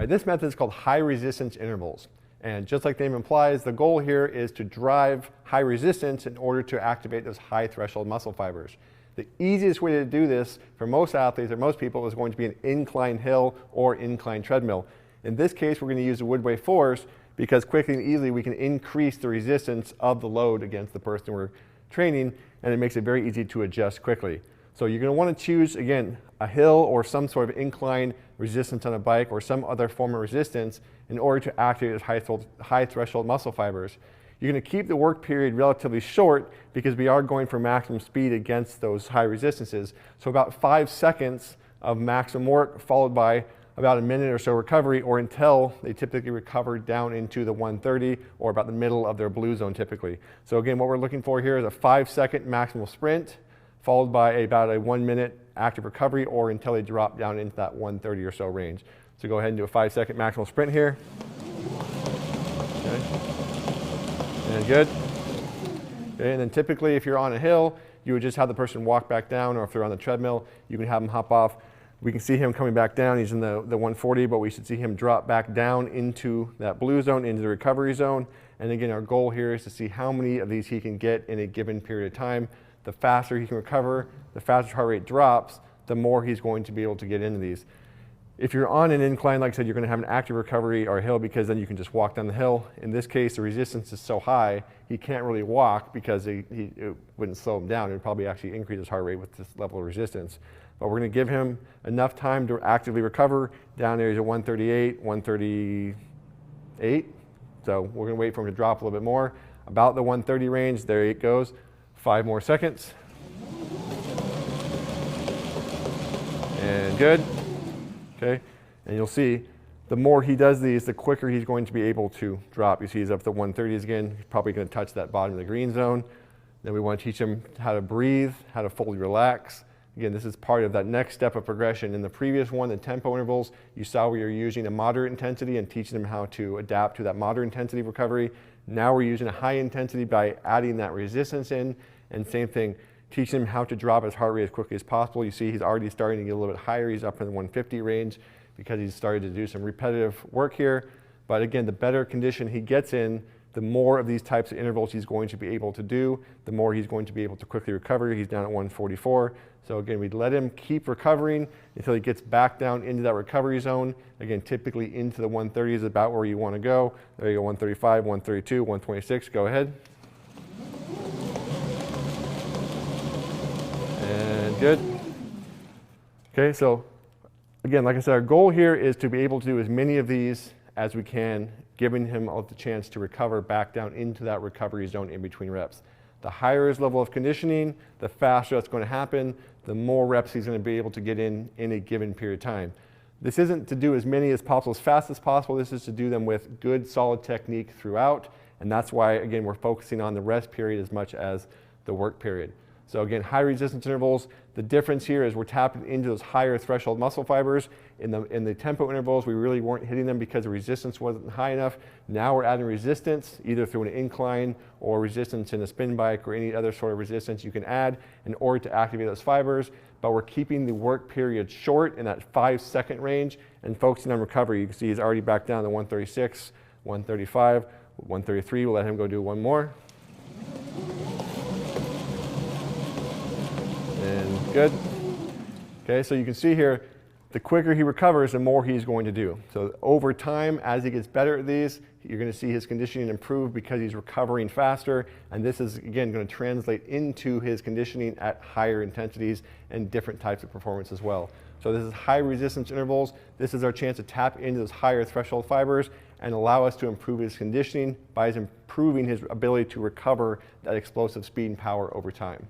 right, this method is called high resistance intervals. And just like the name implies, the goal here is to drive high resistance in order to activate those high threshold muscle fibers. The easiest way to do this for most athletes or most people is going to be an incline hill or incline treadmill. In this case, we're going to use the Woodway Force because quickly and easily we can increase the resistance of the load against the person we're training, and it makes it very easy to adjust quickly. So you're going to want to choose, again, a hill or some sort of incline resistance on a bike or some other form of resistance in order to activate those high threshold muscle fibers. You're going to keep the work period relatively short because we are going for maximum speed against those high resistances. So about 5 seconds of maximum work followed by about a minute or so recovery, or until they typically recover down into the 130 or about the middle of their blue zone typically. So again, what we're looking for here is a 5-second maximal sprint followed by about a 1 minute active recovery or until they drop down into that 130 or so range. So go ahead and do a 5-second maximal sprint here. Okay. And good. Okay, and then typically if you're on a hill, you would just have the person walk back down, or if they're on the treadmill, you can have them hop off. We can see him coming back down. He's in the 140, but we should see him drop back down into that blue zone, into the recovery zone. And again, our goal here is to see how many of these he can get in a given period of time. The faster he can recover, the faster heart rate drops, the more he's going to be able to get into these. If you're on an incline, like I said, you're going to have an active recovery or a hill because then you can just walk down the hill. In this case, the resistance is so high, he can't really walk because it wouldn't slow him down. It would probably actually increase his heart rate with this level of resistance. But we're going to give him enough time to actively recover. Down there he's at 138, 138. So we're going to wait for him to drop a little bit more. About the 130 range, there it goes. 5 more seconds. And good. Okay, and you'll see the more he does these, the quicker he's going to be able to drop. You see he's up to 130s again. He's probably going to touch that bottom of the green zone. Then we want to teach him how to breathe, how to fully relax. Again, this is part of that next step of progression. In the previous one, the tempo intervals, you saw we were using a moderate intensity and teaching them how to adapt to that moderate intensity recovery. Now we're using a high intensity by adding that resistance in, and same thing, teaching him how to drop his heart rate as quickly as possible. You see he's already starting to get a little bit higher. He's up in the 150 range because he's started to do some repetitive work here. But again, the better condition he gets in, the more of these types of intervals he's going to be able to do, the more he's going to be able to quickly recover. He's down at 144. So again, we'd let him keep recovering until he gets back down into that recovery zone. Again, typically into the 130 is about where you want to go. There you go, 135, 132, 126, go ahead. And good. Okay, so again, like I said, our goal here is to be able to do as many of these as we can, giving him the chance to recover back down into that recovery zone in between reps. The higher his level of conditioning, the faster that's going to happen, the more reps he's going to be able to get in a given period of time. This isn't to do as many as possible, as fast as possible. This is to do them with good, solid technique throughout. And that's why, again, we're focusing on the rest period as much as the work period. So again, high resistance intervals, the difference here is we're tapping into those higher threshold muscle fibers. In the tempo intervals, we really weren't hitting them because the resistance wasn't high enough. Now we're adding resistance, either through an incline or resistance in a spin bike or any other sort of resistance you can add in order to activate those fibers. But we're keeping the work period short in that 5-second range and focusing on recovery. You can see he's already back down to 136, 135, 133. We'll let him go do one more. And good. Okay, so you can see here, the quicker he recovers, the more he's going to do. So over time, as he gets better at these, you're going to see his conditioning improve because he's recovering faster. And this is, again, going to translate into his conditioning at higher intensities and different types of performance as well. So this is high resistance intervals. This is our chance to tap into those higher threshold fibers and allow us to improve his conditioning by improving his ability to recover that explosive speed and power over time.